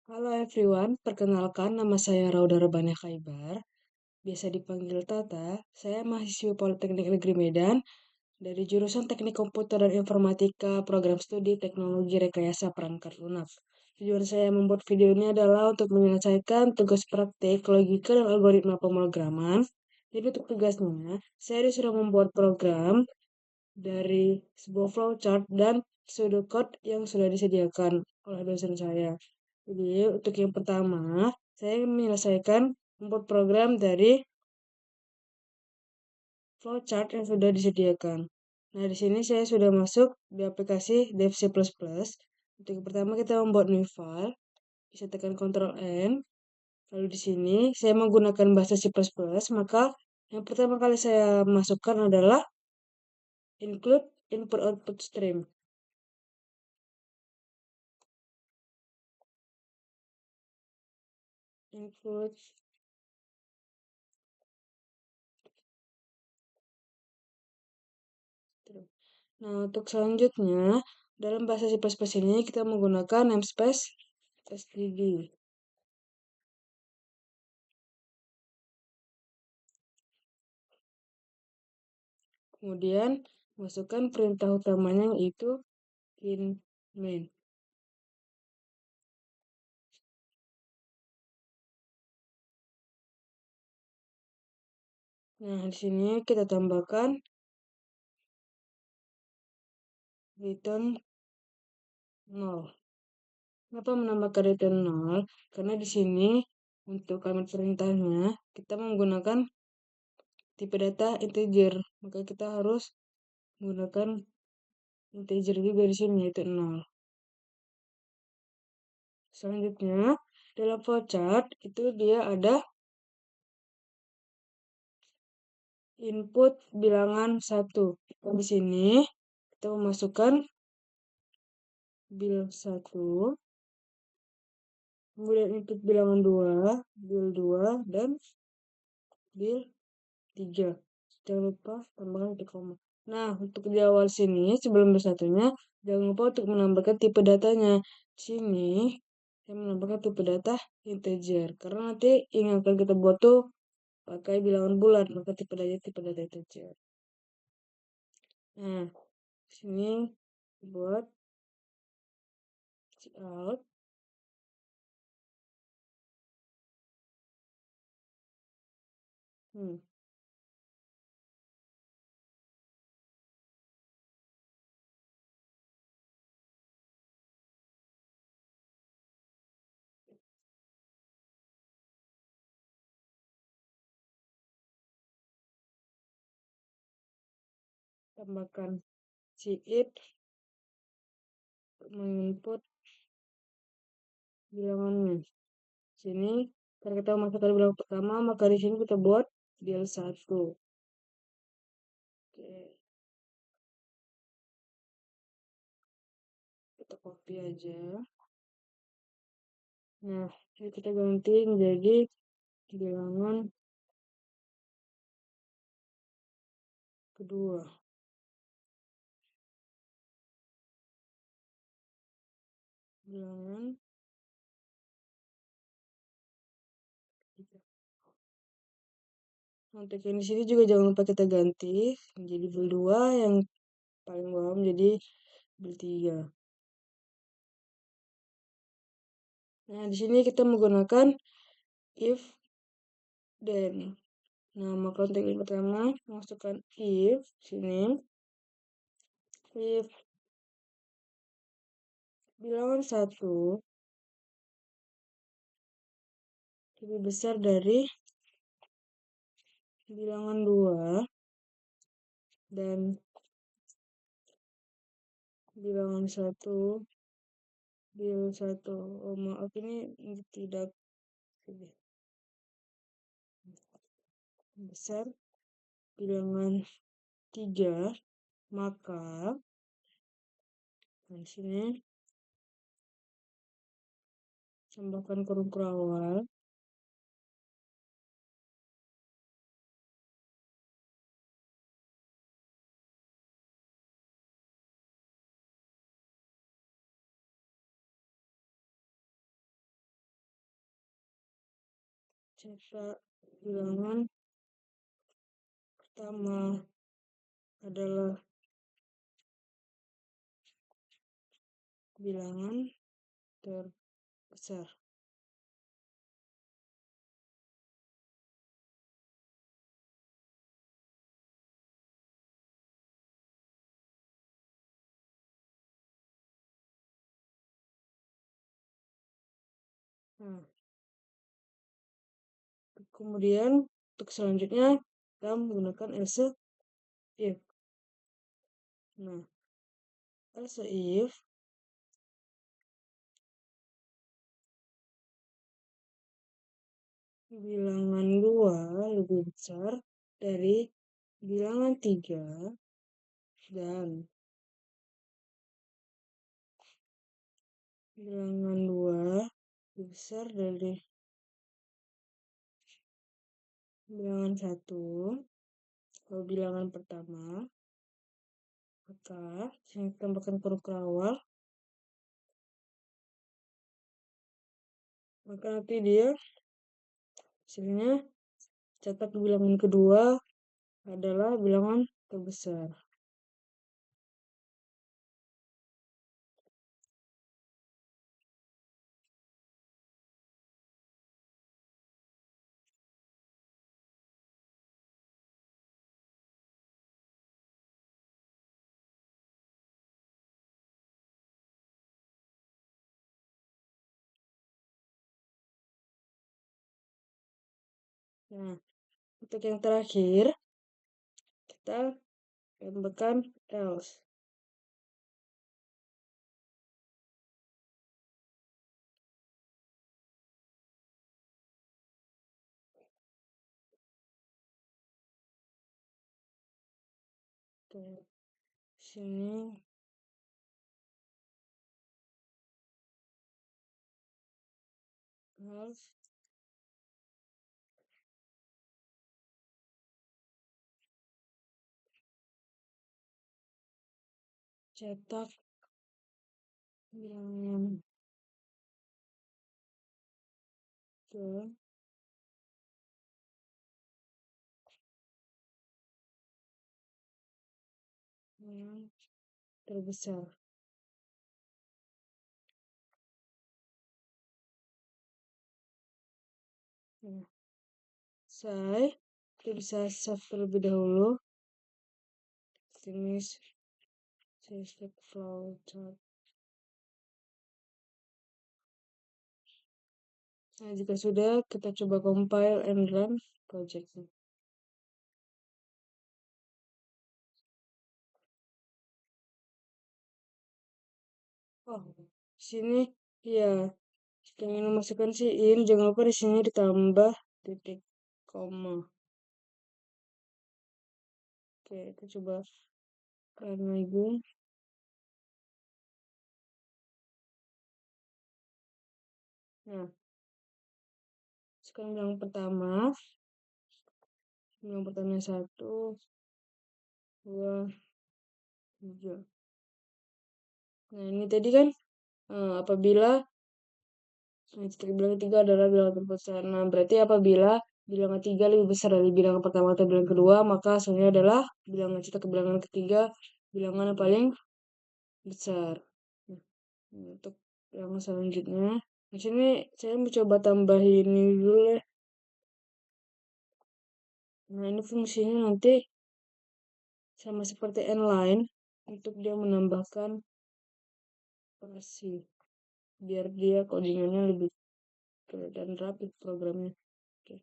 Halo everyone, perkenalkan nama saya Rauda Rebana Khaibar, biasa dipanggil Tata. Saya mahasiswa Politeknik Negeri Medan dari jurusan Teknik Komputer dan Informatika, Program Studi Teknologi Rekayasa Perangkat Lunak. Tujuan saya membuat video ini adalah untuk menyelesaikan tugas praktik logika dan algoritma pemrograman. Jadi untuk tugasnya, saya disuruh membuat program dari sebuah flowchart dan pseudocode yang sudah disediakan oleh dosen saya. Jadi untuk yang pertama, saya menyelesaikan membuat program dari flowchart yang sudah disediakan. Nah, di sini saya sudah masuk di aplikasi Dev C++. Untuk yang pertama kita membuat new file, bisa tekan Ctrl N. Lalu di sini saya menggunakan bahasa C++, maka yang pertama kali saya masukkan adalah include input output stream. Input. Nah, untuk selanjutnya, dalam bahasa C++ ini kita menggunakan namespace std. Kemudian, masukkan perintah utamanya yaitu in main. Nah, di sini kita tambahkan return 0. Kenapa menambahkan return 0? Karena di sini untuk kalimat perintahnya kita menggunakan tipe data integer, maka kita harus menggunakan integer juga di sini yaitu 0. Selanjutnya, dalam flowchart itu dia ada input bilangan 1. Di sini kita memasukkan bil 1, kemudian input bilangan 2, bil 2, dan bil 3. Jangan lupa tambahkan titik koma. Nah, untuk di awal sini, sebelum bersatunya, jangan lupa untuk menambahkan tipe datanya. Di sini, saya menambahkan tipe data integer. Karena nanti yang akan kita buat tuh pakai bilangan bulat, maka tipe data integer. Nah, di sini buat out. Tambahkan it menginput bilangannya. Sini karena kita masukkan bilangan pertama, maka di sini kita buat bil 1. Oke. Kita copy aja. Nah, ini kita ganti menjadi bilangan kedua. Bilangan tiga. Untuk yang di sini juga jangan lupa kita ganti menjadi bil 2, yang paling bawah menjadi bil 3. Nah, di sini kita menggunakan if then. Nah, maka untuk yang pertama masukkan if sini. If bilangan 1 lebih besar dari bilangan 2 dan bilangan 1 bil 1. Oh, maaf ini tidak besar bilangan 3, maka di sini tambahkan kurung awal. Cetak bilangan pertama adalah bilangan terbesar. Nah, kemudian untuk selanjutnya kita menggunakan else if. Nah, else if bilangan 2 lebih besar dari bilangan 3 dan bilangan 2 lebih besar dari bilangan 1 atau bilangan pertama, maka saya tambahkan huruf awal, maka nanti dia hasilnya cetak bilangan kedua adalah bilangan terbesar. Nah, untuk yang terakhir, kita tambahkan else. Oke, sini else cetak bilangan ke yang terbesar. Nah, kita bisa save terlebih dahulu. Ini saya step flowchart. Nah, jika sudah, kita coba compile and run projectnya. Oh, sini ya, jika ingin memasukkan si in, jangan lupa di sini ditambah titik koma. Oke, kita coba run lagi. Nah, sekarang bilang pertama 1, 2, 3. Nah, ini tadi kan apabila titik bilangan 3 adalah bilangan terbesar. Nah, berarti apabila bilangan 3 lebih besar dari bilangan pertama atau bilangan kedua, maka hasilnya adalah bilangan cetak ke bilangan ketiga, bilangan yang paling besar. Nah, untuk yang selanjutnya, di sini saya mencoba tambahin ini dulu ya. Nah, ini fungsinya nanti sama seperti n-line untuk dia menambahkan operasi biar dia codingannya lebih kelihatan rapi programnya. Oke,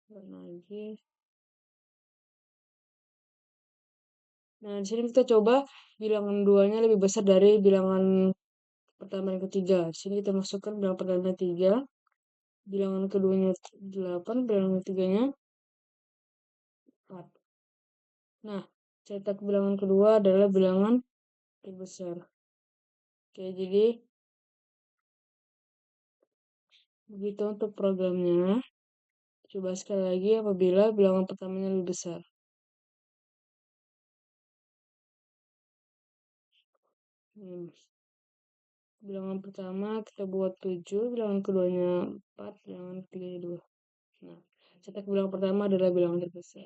run lagi. Nah, di sini kita coba bilangan 2-nya lebih besar dari bilangan pertama dan ketiga. Di sini kita masukkan bilangan pertama 3, bilangan keduanya 8, bilangan ketiganya 4. Nah, cetak bilangan kedua adalah bilangan terbesar. Oke, jadi begitu untuk programnya. Coba sekali lagi apabila bilangan pertamanya lebih besar. Bilangan pertama kita buat 7, bilangan keduanya 4, bilangan ketiganya 2. Nah, cetak bilang pertama adalah bilangan terbesar.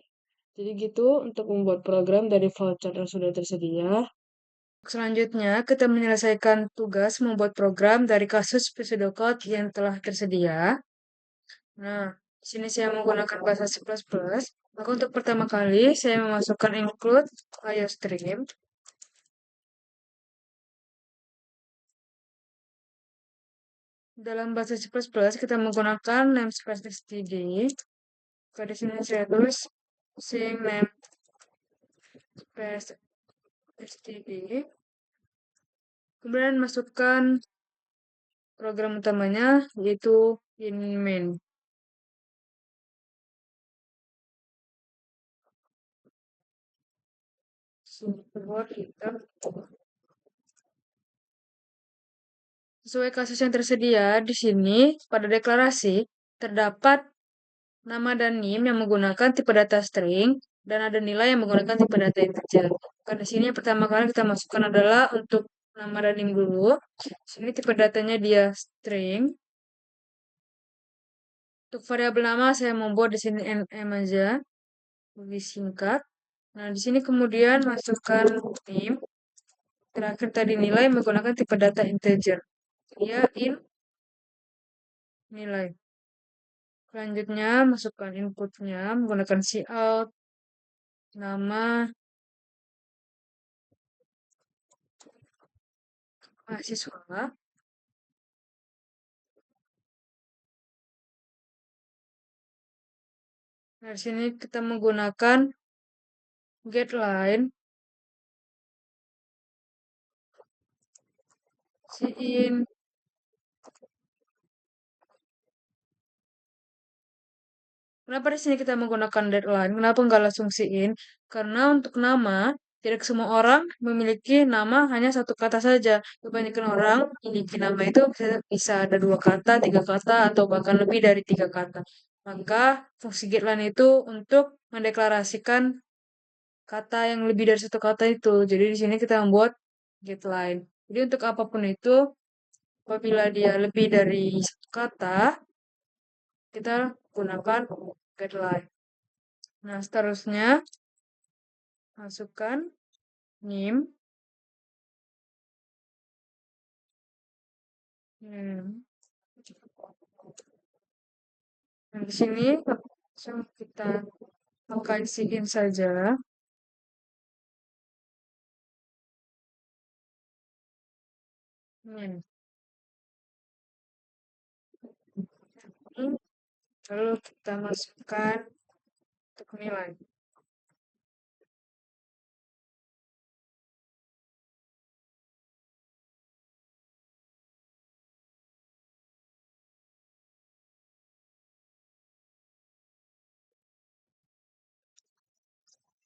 Jadi gitu untuk membuat program dari flowchart yang sudah tersedia. Selanjutnya, kita menyelesaikan tugas membuat program dari kasus pseudocode yang telah tersedia. Nah, di sini saya menggunakan bahasa C++. Maka untuk pertama kali, saya memasukkan include IOStream. Dalam bahasa C++, kita menggunakan namespace std. Di sini saya tulis sing namespace std. Kemudian masukkan program utamanya, yaitu ini main. Sesuai kasus yang tersedia di sini, pada deklarasi terdapat nama dan NIM yang menggunakan tipe data string dan ada nilai yang menggunakan tipe data integer. Karena di sini yang pertama kali kita masukkan adalah untuk nama dan NIM dulu. Sini tipe datanya dia string. Untuk variabel nama saya membuat di sini nm aja, lebih singkat. Nah, di sini kemudian masukkan NIM. Terakhir tadi nilai menggunakan tipe data integer. Dia in nilai. Selanjutnya masukkan inputnya menggunakan cout, nama, mahasiswa. Nah, di sini kita menggunakan getLine, cin. Kenapa di sini kita menggunakan deadline? Kenapa nggak langsung cin? Karena untuk nama, tidak semua orang memiliki nama hanya satu kata saja. Kebanyakan orang memiliki nama itu bisa ada dua kata, tiga kata, atau bahkan lebih dari tiga kata. Maka fungsi getLine itu untuk mendeklarasikan kata yang lebih dari satu kata itu. Jadi di sini kita membuat getLine. Jadi untuk apapun itu, apabila dia lebih dari satu kata, kita gunakan getLine. Nah, seterusnya masukkan NIM. Nah, di sini langsung kita pakai sign saja. NIM. Lalu kita masukkan untuk nilai.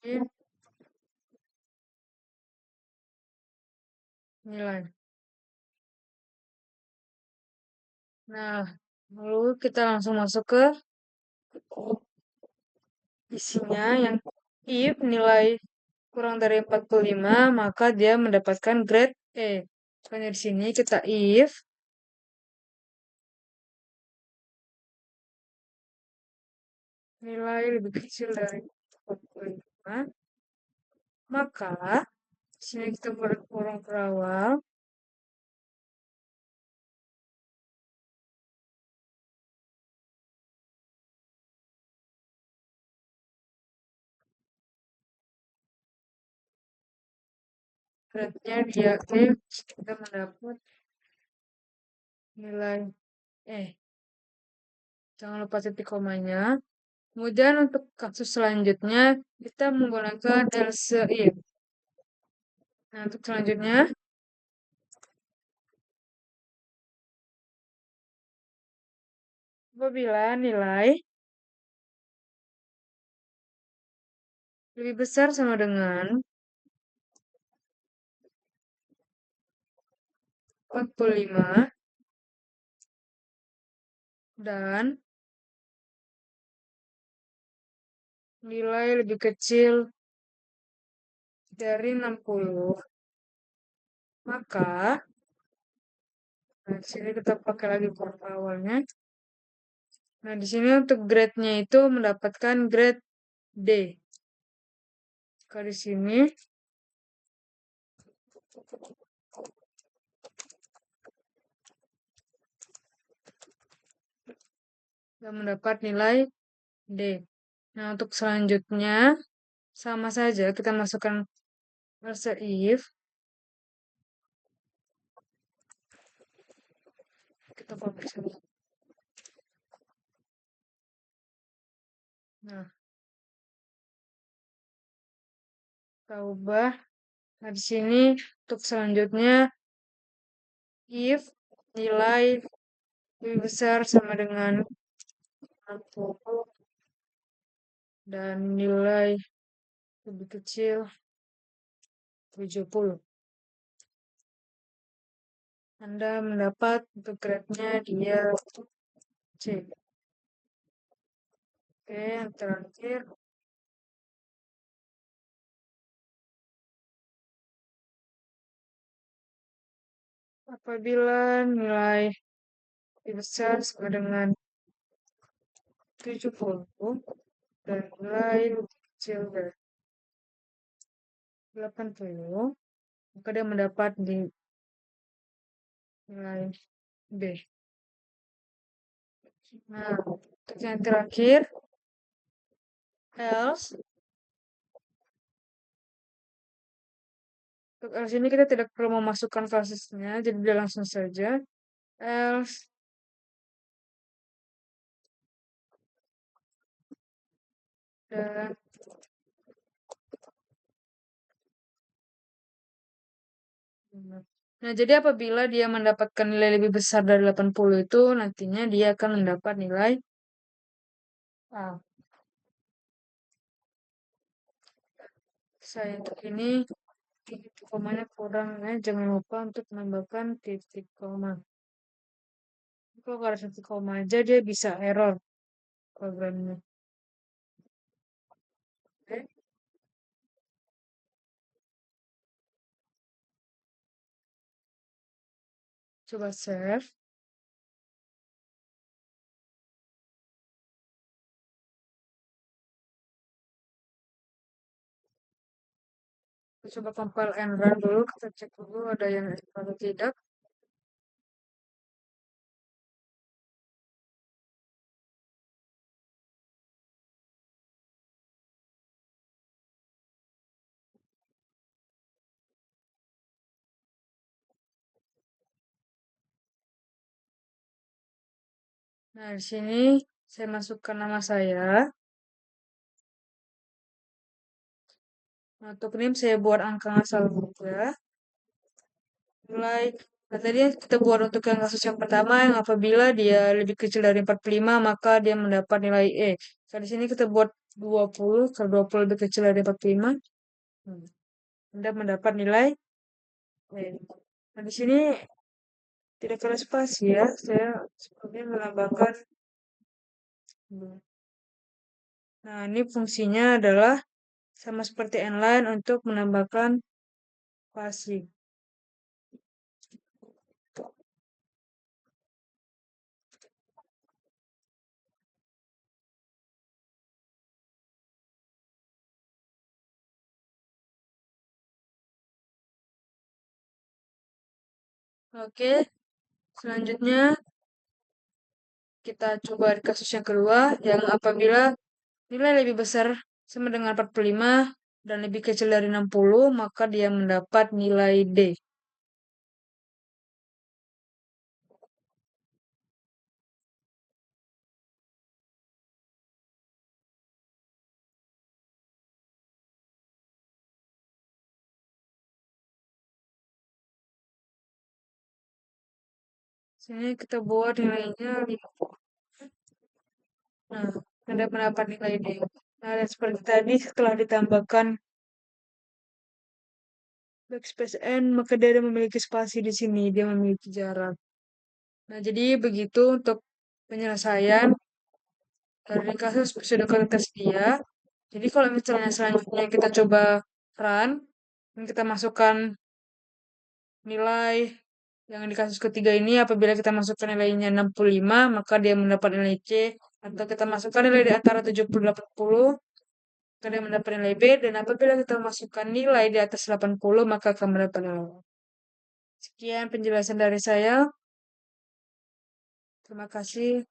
Ini nilai. Nah, lalu kita langsung masuk ke isinya yang if nilai kurang dari 45, maka dia mendapatkan grade E. Makanya di sini kita if nilai lebih kecil dari 45, maka di sini kita buat kurung perawal. Grade-nya dia E, kita mendapat nilai jangan lupa titik komanya. Kemudian untuk kasus selanjutnya kita menggunakan else if. Nah, untuk selanjutnya apabila nilai lebih besar sama dengan 45 dan nilai lebih kecil dari 60, maka nah, di sini kita pakai lagi kurva awalnya. Nah, di sini untuk grade-nya itu mendapatkan grade D. Kalau di sini sudah mendapat nilai D. Nah, untuk selanjutnya sama saja kita masukkan else if. Kita copy saja. Nah, kita ubah. Nah, di sini untuk selanjutnya if nilai lebih besar sama dengan 60 dan nilai lebih kecil 70. Anda mendapat untuk grade-nya dia C. Oke, yang terakhir apabila nilai lebih besar sama dengan 70 dan nilai lebih kecil dari 80, maka dia mendapat di nilai B. Nah, untuk yang terakhir, else. Untuk else ini kita tidak perlu memasukkan classesnya, jadi dia langsung saja. Else dan nah, jadi apabila dia mendapatkan nilai lebih besar dari 80 itu, nantinya dia akan mendapat nilai A. Saya untuk ini titik komanya kurang ya, jangan lupa untuk menambahkan titik koma. Kalau ada titik koma aja dia bisa error programnya. Oke, coba save. Kita coba compile and run dulu, kita cek dulu ada yang error atau tidak. Nah, di sini saya masukkan nama saya. Nah, untuk name saya buat angka asal juga. Mulai. Nah, tadi kita buat untuk yang kasus yang pertama yang apabila dia lebih kecil dari 45 maka dia mendapat nilai E. Nah, di sini kita buat 20, kalau 20 lebih kecil dari 45, Anda mendapat nilai E. Nah, di sini tidak ada spasi ya. Saya sebelumnya menambahkan. Nah, ini fungsinya adalah sama seperti inline untuk menambahkan spasi. Oke, selanjutnya kita coba kasus yang kedua yang apabila nilai lebih besar sama dengan 45 dan lebih kecil dari 60, maka dia mendapat nilai D. Sini kita buat nilainya 50. Nah, Anda mendapat nilai D. Nah, dan seperti tadi setelah ditambahkan backspace N, maka dia memiliki spasi di sini, dia memiliki jarak. Nah, jadi begitu untuk penyelesaian dari kasus pseudocoditas dia. Jadi kalau misalnya selanjutnya kita coba run, dan kita masukkan nilai yang di kasus ketiga ini apabila kita masukkan nilainya 65, maka dia mendapat nilai C. Atau kita masukkan nilai di antara 70 dan 80, maka dia mendapat nilai B, dan apabila kita masukkan nilai di atas 80, maka akan mendapat nilai A. Sekian penjelasan dari saya. Terima kasih.